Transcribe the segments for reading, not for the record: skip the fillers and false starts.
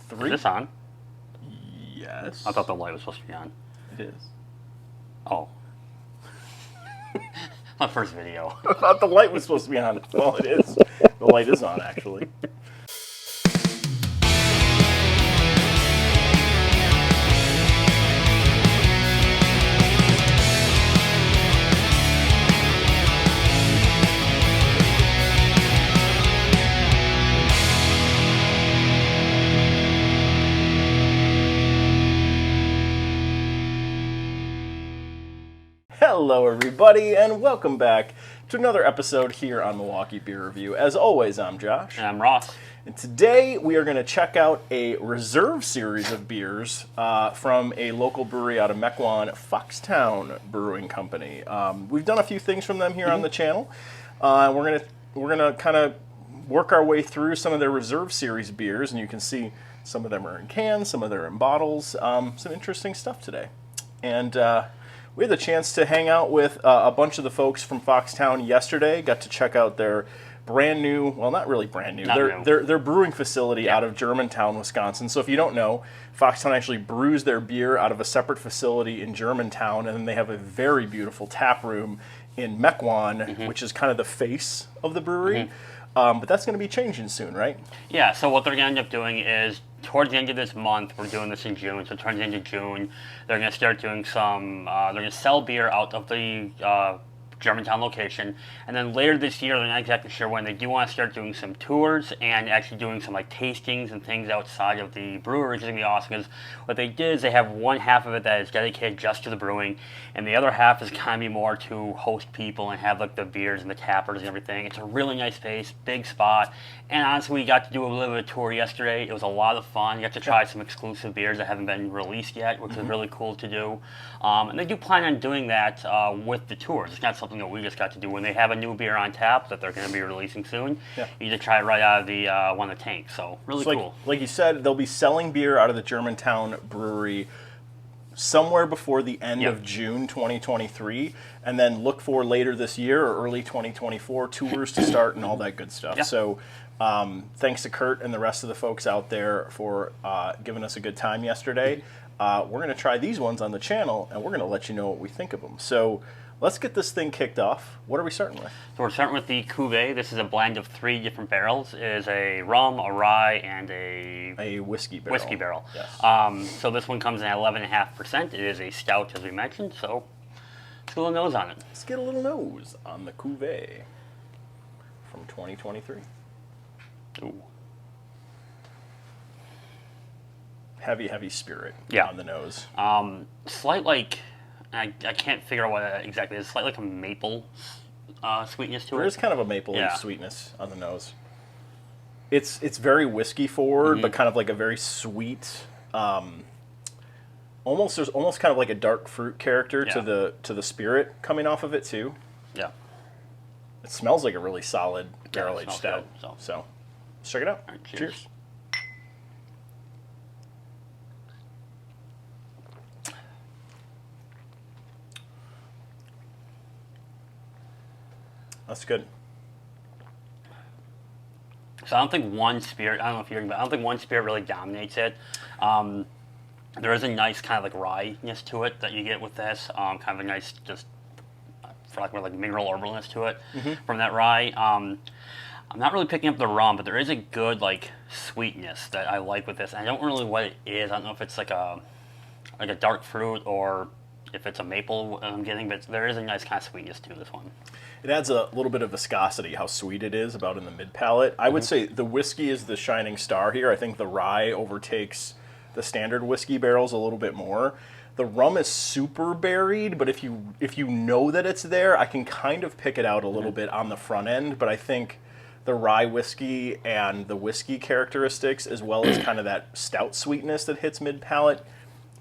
3. Is this on? Yes. I thought the light was supposed to be on. It is. Oh. My first video. I thought the light was supposed to be on. Well, it is. The light is on, actually. Hello everybody, and welcome back to another episode here on Milwaukee Beer Review. As always, I'm Josh. And I'm Ross. And today we are going to check out a reserve series of beers from a local brewery out of Mequon, Foxtown Brewing Company. We've done a few things from them here on the channel. We're gonna kind of work our way through some of their reserve series beers, and you can see some of them are in cans, some of them are in bottles. Some interesting stuff today. And we had the chance to hang out with a bunch of the folks from Foxtown yesterday. Got to check out their brand new, well, not really brand new, their brewing facility out of Germantown, Wisconsin. So if you don't know, Foxtown actually brews their beer out of a separate facility in Germantown, and then they have a very beautiful tap room in Mequon, which is kind of the face of the brewery. But that's going to be changing soon, right? Yeah, so what they're going to end up doing is, towards the end of this month, we're doing this in June, so towards the end of June, they're going to start doing some, they're going to sell beer out of the Germantown location, and then later this year, they're not exactly sure when, they do want to start doing some tours and actually doing some like tastings and things outside of the brewery, which is going to be awesome, because what they did is they have one half of it that is dedicated just to the brewing, and the other half is kind of be more to host people and have like the beers and the tappers and everything. It's a really nice space, big spot, and honestly, we got to do a little bit of tour yesterday. It was a lot of fun. You got to try some exclusive beers that haven't been released yet, which is really cool to do, and they do plan on doing that with the tours. It's not something that we just got to do. When they have a new beer on tap that they're going to be releasing soon, you just try it right out of the one of the tanks. So really cool. Like you said, they'll be selling beer out of the Germantown brewery somewhere before the end of June 2023, and then look for later this year or early 2024 tours to start and all that good stuff. So thanks to Kurt and the rest of the folks out there for giving us a good time yesterday. We're going to try these ones on the channel, and we're going to let you know what we think of them. So let's get this thing kicked off. What are we starting with? So we're starting with the Cuvee. This is a blend of 3 different barrels. It is a rum, a rye, and a whiskey barrel. Yes. So this one comes in at 11.5%. It is a stout, as we mentioned, so let's get a little nose on it. Let's get a little nose on the Cuvee from 2023. Ooh. Heavy spirit on the nose. Slight, like, I can't figure out what that exactly is. Slight, like a maple sweetness to it. There is kind of a maple sweetness on the nose. It's very whiskey forward, but kind of like a very sweet. There's almost kind of like a dark fruit character to the spirit coming off of it too. Yeah. It smells like a really solid barrel aged stout. Good, so let's check it out. All right, cheers. That's good. So I don't think one spirit, I don't know if you're, but I don't think one spirit really dominates it. There is a nice kind of like rye-ness to it that you get with this. Kind of a nice, just for lack of like mineral herbalness to it from that rye. I'm not really picking up the rum, but there is a good like sweetness that I like with this. I don't really know what it is. I don't know if it's like a dark fruit or if it's a maple I'm getting, but there is a nice kind of sweetness to this one. It adds a little bit of viscosity, how sweet it is, about in the mid-palate. I would say the whiskey is the shining star here. I think the rye overtakes the standard whiskey barrels a little bit more. The rum is super berried, but if you know that it's there, I can kind of pick it out a little bit on the front end, but I think the rye whiskey and the whiskey characteristics, as well as kind of that stout sweetness that hits mid-palate,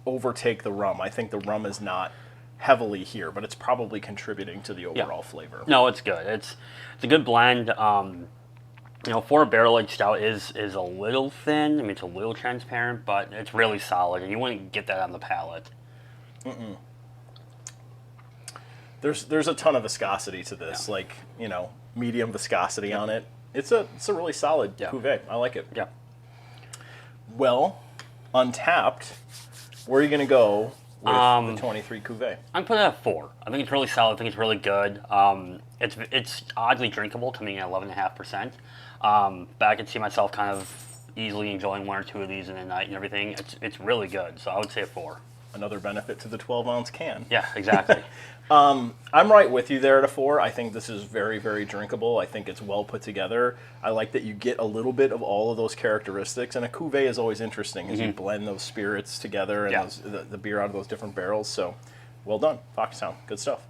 overtake the rum. I think the rum is not heavily here, but it's probably contributing to the overall flavor. No, it's good. It's a good blend. You know, for a barrel-aged stout is a little thin. I mean, it's a little transparent, but it's really solid, and you wouldn't get that on the palate. There's a ton of viscosity to this, like, you know, medium viscosity on it. It's a really solid cuvee. I like it. Yeah. Well, Untappd, where are you going to go with the 23 Cuvee? I'm putting it at 4. I think it's really solid. I think it's really good. It's oddly drinkable, coming in at 11.5%. But I can see myself kind of easily enjoying 1 or 2 of these in a night and everything. It's really good, so I would say a 4. Another benefit to the 12-ounce can. Yeah, exactly. I'm right with you there at a 4. I think this is very, very drinkable. I think it's well put together. I like that you get a little bit of all of those characteristics, and a Cuvee is always interesting as you blend those spirits together and the beer out of those different barrels. So, well done, Foxtown. Good stuff.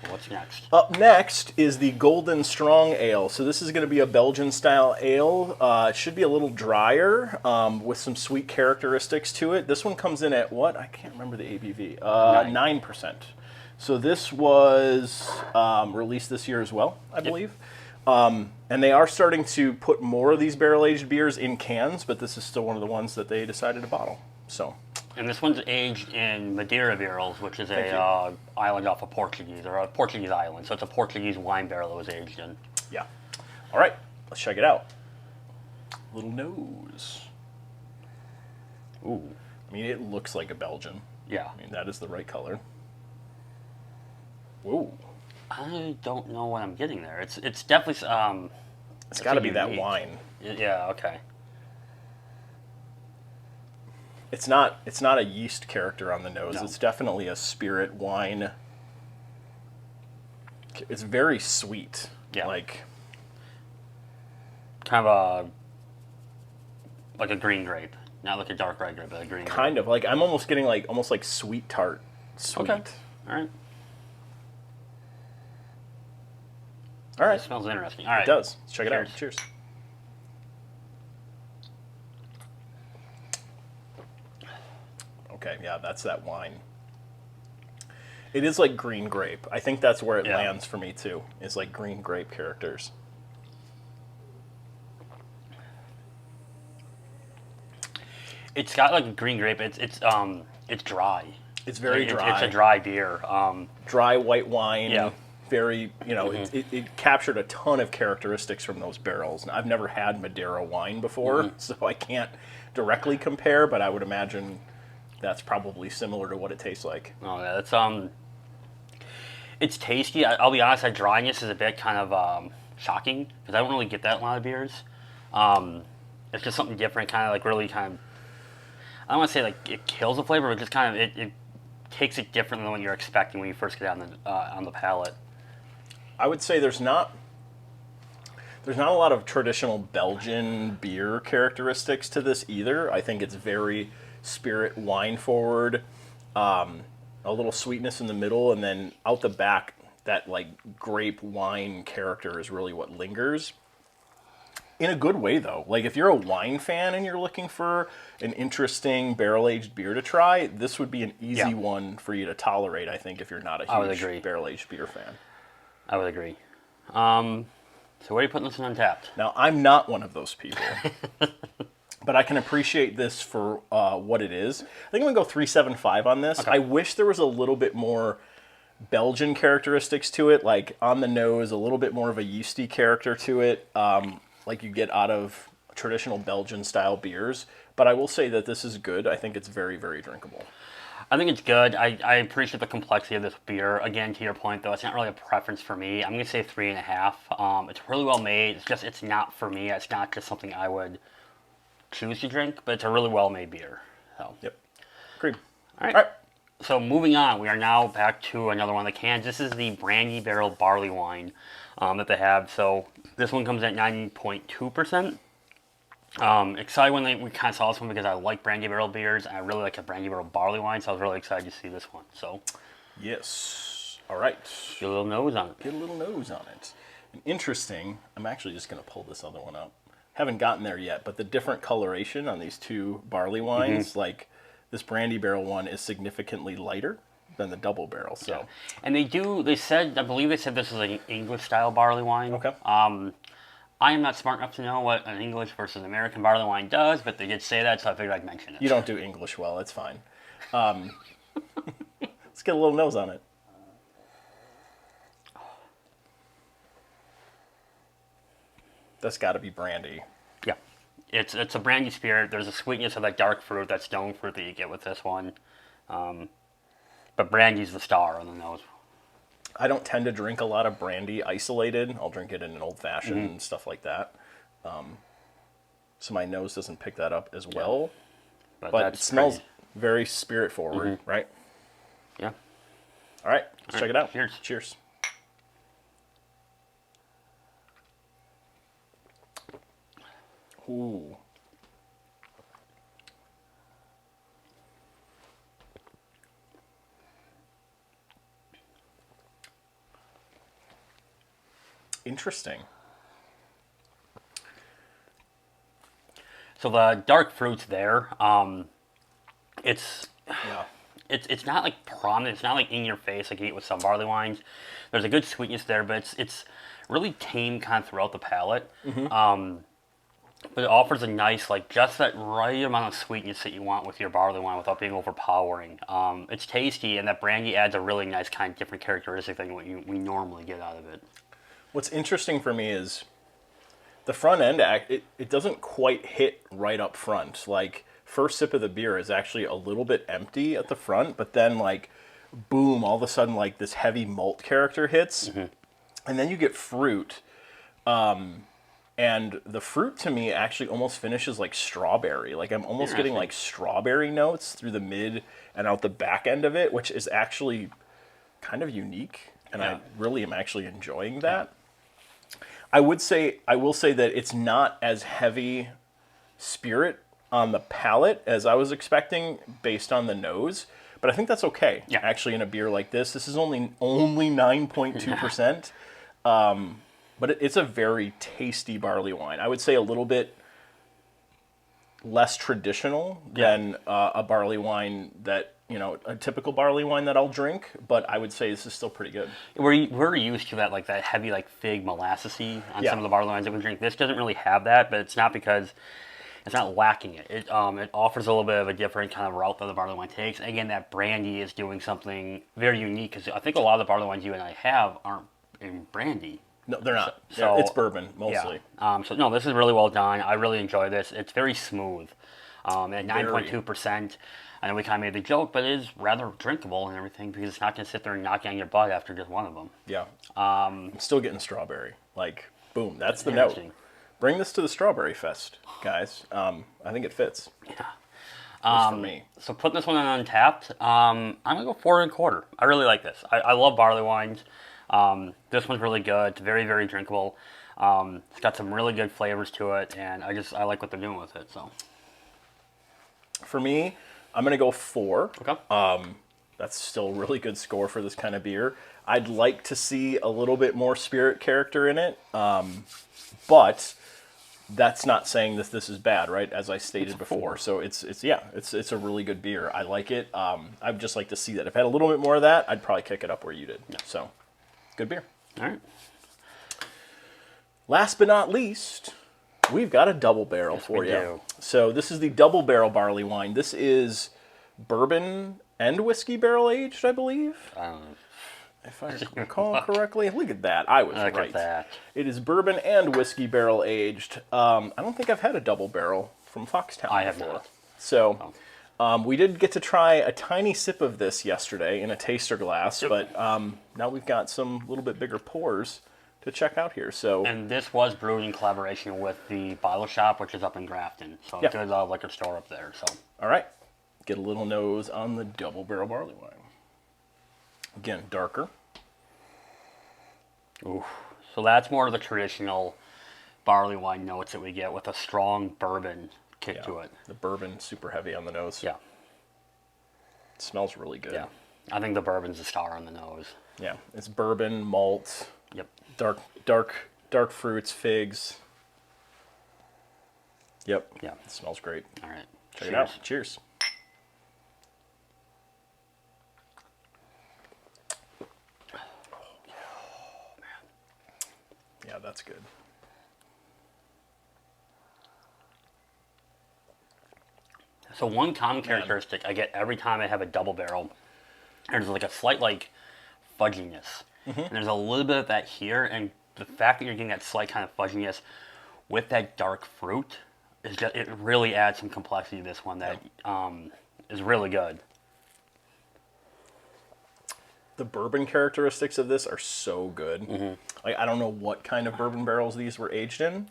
What's next? Up next is the Golden Strong Ale. So this is going to be a Belgian-style ale. It should be a little drier with some sweet characteristics to it. This one comes in at what? I can't remember the ABV. 9%. So this was released this year as well, I believe. And they are starting to put more of these barrel-aged beers in cans, but this is still one of the ones that they decided to bottle. So. And this one's aged in Madeira barrels, which is a island off of Portuguese, or a Portuguese island. So it's a Portuguese wine barrel it was aged in. Yeah. All right, let's check it out. Little nose. Ooh. I mean, it looks like a Belgian. Yeah. I mean, that is the right color. Ooh. I don't know what I'm getting there. It's definitely it's got to be that wine. Yeah. Okay. It's not a yeast character on the nose. No. It's definitely a spirit wine. It's very sweet. Yeah. Like kind of like a green grape, not like a dark red grape, but a green grape. Kind of like I'm almost getting almost like sweet tart. Sweet. Okay. All right. All right. It smells interesting. All right. It does. Let's check it out. Cheers. Cheers. Okay, yeah, that's that wine. It is like green grape. I think that's where it lands for me too. Is like green grape characters. It's got like a green grape. It's dry. It's very dry. It's a dry beer. Dry white wine. Yeah. Very, it captured a ton of characteristics from those barrels. And I've never had Madeira wine before, so I can't directly compare, but I would imagine that's probably similar to what it tastes like. Oh yeah, it's tasty. I'll be honest, that dryness is a bit kind of shocking because I don't really get that in a lot of beers. It's just something different, kind of like really kind of. I don't want to say like it kills the flavor, but just kind of it takes it different than what you're expecting when you first get on the palate. I would say there's not a lot of traditional Belgian beer characteristics to this either. I think it's very spirit wine forward, a little sweetness in the middle, and then out the back that like grape wine character is really what lingers. In a good way though. Like if you're a wine fan and you're looking for an interesting barrel-aged beer to try, this would be an easy one for you to tolerate, I think, if you're not a huge barrel-aged beer fan. I would agree. So where are you putting this in Untappd? Now, I'm not one of those people. But I can appreciate this for what it is. I think I'm going to go 3.75 on this. Okay. I wish there was a little bit more Belgian characteristics to it, like on the nose, a little bit more of a yeasty character to it, like you get out of traditional Belgian-style beers. But I will say that this is good. I think it's very, very drinkable. I think it's good. I appreciate the complexity of this beer. Again, to your point, though, it's not really a preference for me. I'm going to say 3.5. It's really well made. It's not for me. It's not just something I would choose to drink, but it's a really well-made beer. So. Yep. Agreed. All right. So moving on, we are now back to another one of the cans. This is the Brandy Barrel Barleywine that they have. So this one comes at 9.2%. Excited when we kind of saw this one because I like Brandy Barrel beers and I really like a Brandy Barrel Barleywine, so I was really excited to see this one. So, yes. All right. Get a little nose on it. Get a little nose on it. And interesting. I'm actually just going to pull this other one up. Haven't gotten there yet, but the different coloration on these two barley wines, like this Brandy Barrel one, is significantly lighter than the double barrel. So, yeah. And I believe they said this is an English style barley wine. Okay. I am not smart enough to know what an English versus American barley wine does, but they did say that, so I figured I'd mention it. You don't do English well, it's fine. Let's get a little nose on it. That's got to be brandy. Yeah. It's a brandy spirit. There's a sweetness of that dark fruit, that stone fruit that you get with this one. But brandy's the star on the nose. I don't tend to drink a lot of brandy isolated. I'll drink it in an old fashioned and stuff like that. So my nose doesn't pick that up as well. But it smells very spirit forward, right? Yeah. All right, let's check it out. Cheers. Cheers. Ooh. Interesting. So the dark fruit's there. It's Yeah. it's not like prominent. It's not like in your face like you get with some barley wines. There's a good sweetness there, but it's really tame kind of throughout the palate. But it offers a nice, like, just that right amount of sweetness that you want with your barley wine without being overpowering. It's tasty, and that brandy adds a really nice kind of different characteristic than what we normally get out of it. What's interesting for me is the front end it doesn't quite hit right up front. Like, first sip of the beer is actually a little bit empty at the front, but then, like, boom, all of a sudden, like, this heavy malt character hits, and then you get fruit. And the fruit to me actually almost finishes like strawberry. Like, I'm almost getting like strawberry notes through the mid and out the back end of it, which is actually kind of unique. And I really am actually enjoying that. I will say that it's not as heavy spirit on the palate as I was expecting based on the nose. But I think that's okay. Yeah. Actually, in a beer like this, this is only 9.2%. But it's a very tasty barley wine. I would say a little bit less traditional than a barley wine that, you know, a typical barley wine that I'll drink. But I would say this is still pretty good. We're used to that, like, that heavy, like, fig molassesy on some of the barley wines that we drink. This doesn't really have that, but it's not because it's not lacking it. It offers a little bit of a different kind of route that the barley wine takes. Again, that brandy is doing something very unique, because I think a lot of the barley wines you and I have aren't in brandy. No, they're not. So it's bourbon, mostly. Yeah. So, no, this is really well done. I really enjoy this. It's very smooth. At 9.2%. I know we kind of made the joke, but it is rather drinkable and everything, because it's not going to sit there and knock you on your butt after just one of them. Yeah. I'm still getting strawberry. Like, boom, that's the note. Bring this to the Strawberry Fest, guys. I think it fits. Yeah. For me. So putting this one on Untappd, I'm going to go 4 1/4. I really like this. I love barley wines. This one's really good. It's very, very drinkable. It's got some really good flavors to it, and I like what they're doing with it. So, for me, I'm gonna go 4. Okay. That's still a really good score for this kind of beer. I'd like to see a little bit more spirit character in it, but that's not saying that this is bad, right? As I stated before. So it's a really good beer. I like it. I'd just like to see that. If it had a little bit more of that, I'd probably kick it up where you did. Yeah. So. Good beer. All right. Last but not least, we've got a double barrel for you. So this is the double barrel barley wine. This is bourbon and whiskey barrel aged, I believe. If I recall correctly. Look at that. I was right. Look at that. It is bourbon and whiskey barrel aged. I don't think I've had a double barrel from Foxtown I have before. not. So we did get to try a tiny sip of this yesterday in a taster glass, but now we've got some little bit bigger pours to check out here. So, and this was brewed in collaboration with the Bottle Shop, which is up in Grafton. So good liquor store up there. So all right, get a little nose on the double barrel barley wine. Again, darker. Ooh. So that's more of the traditional barley wine notes that we get with a strong bourbon kick to it. The bourbon super heavy on the nose. Yeah. It smells really good. Yeah. I think the bourbon's the star on the nose. Yeah. It's bourbon, malt. Yep. Dark fruits, figs. Yep. Yeah. It smells great. All right. Check it out. Cheers. Oh, man. Yeah, that's good. So one common characteristic I get every time I have a double barrel, there's like a slight like fudginess. And there's a little bit of that here, and the fact that you're getting that slight kind of fudginess with that dark fruit, it really adds some complexity to this one that is really good. The bourbon characteristics of this are so good. Like, I don't know what kind of bourbon barrels these were aged in,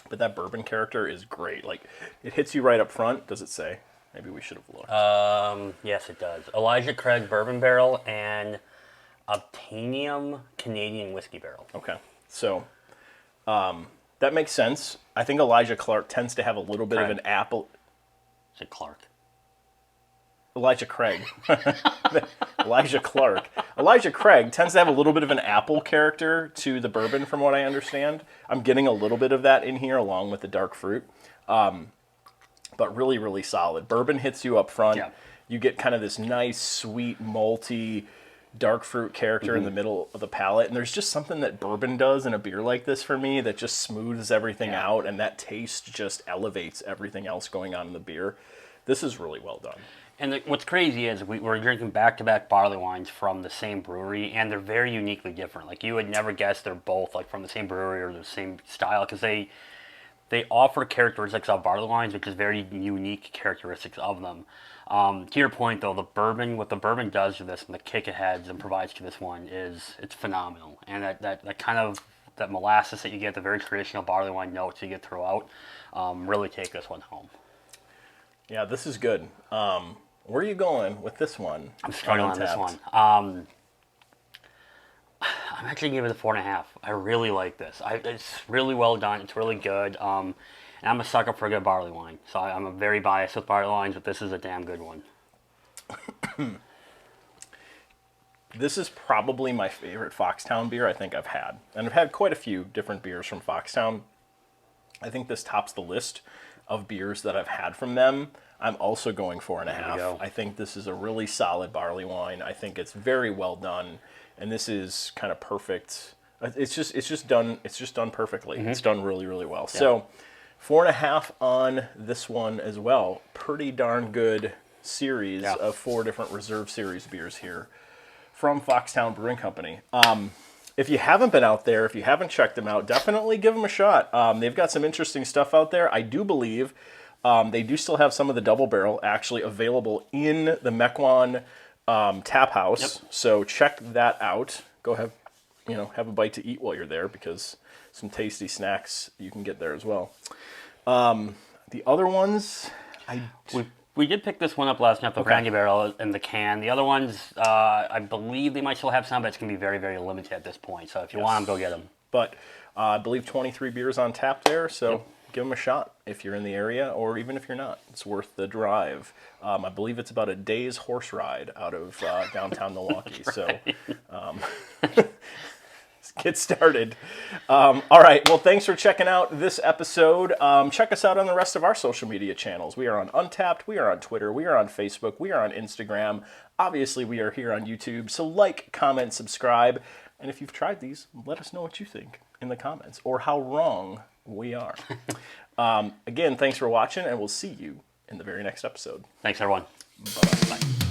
but that bourbon character is great. Like, it hits you right up front. Does it say? Maybe we should have looked. Yes, it does. Elijah Craig Bourbon Barrel and Obtainium Canadian Whiskey Barrel. Okay, so that makes sense. I think Elijah Clark tends to have a little bit of an apple. Is it Clark? Elijah Craig. Elijah Clark. Elijah Craig tends to have a little bit of an apple character to the bourbon, from what I understand. I'm getting a little bit of that in here along with the dark fruit. But really, really solid. Bourbon hits you up front. Yeah. You get kind of this nice, sweet, malty, dark fruit character in the middle of the palate. And there's just something that bourbon does in a beer like this for me that just smooths everything out, and that taste just elevates everything else going on in the beer. This is really well done. And what's crazy is we're drinking back-to-back barley wines from the same brewery, and they're very uniquely different. Like, you would never guess they're both like from the same brewery or the same style, because they offer characteristics of barley wines, which is very unique characteristics of them. To your point, though, what the bourbon does to this and the kick it has and provides to this one it's phenomenal. And that kind of that molasses that you get, the very traditional barley wine notes you get throughout, really take this one home. Yeah, this is good. Where are you going with this one? I'm struggling on this one. I'm actually giving it a 4.5. I really like this. It's really well done. It's really good. And I'm a sucker for a good barley wine. So I'm very biased with barley wines, but this is a damn good one. This is probably my favorite Foxtown beer I think I've had. And I've had quite a few different beers from Foxtown. I think this tops the list of beers that I've had from them. I'm also going 4.5. I think this is a really solid barley wine. I think it's very well done, and this is kind of perfect. It's just done perfectly. It's done really, really well. Yeah. So 4.5 on this one as well. Pretty darn good series of 4 different Reserve Series beers here from Foxtown Brewing Company. If you haven't been out there, if you haven't checked them out, definitely give them a shot. They've got some interesting stuff out there. I do believe they do still have some of the double barrel actually available in the Mequon tap house. Yep. So check that out. Go have a bite to eat while you're there, because some tasty snacks you can get there as well. The other ones, we did pick this one up last night, the Brandy Barrel in the can. The other ones, I believe they might still have some, but it's going to be very, very limited at this point. So if you want them, go get them. But I believe 23 beers on tap there, so give them a shot if you're in the area, or even if you're not. It's worth the drive. I believe it's about a day's horse ride out of downtown Milwaukee. Right. So get started. All right. Well, thanks for checking out this episode. Check us out on the rest of our social media channels. We are on Untappd. We are on Twitter. We are on Facebook. We are on Instagram. Obviously, we are here on YouTube. So like, comment, subscribe. And if you've tried these, let us know what you think in the comments, or how wrong we are. Again, thanks for watching, and we'll see you in the very next episode. Thanks, everyone. Bye-bye. Bye.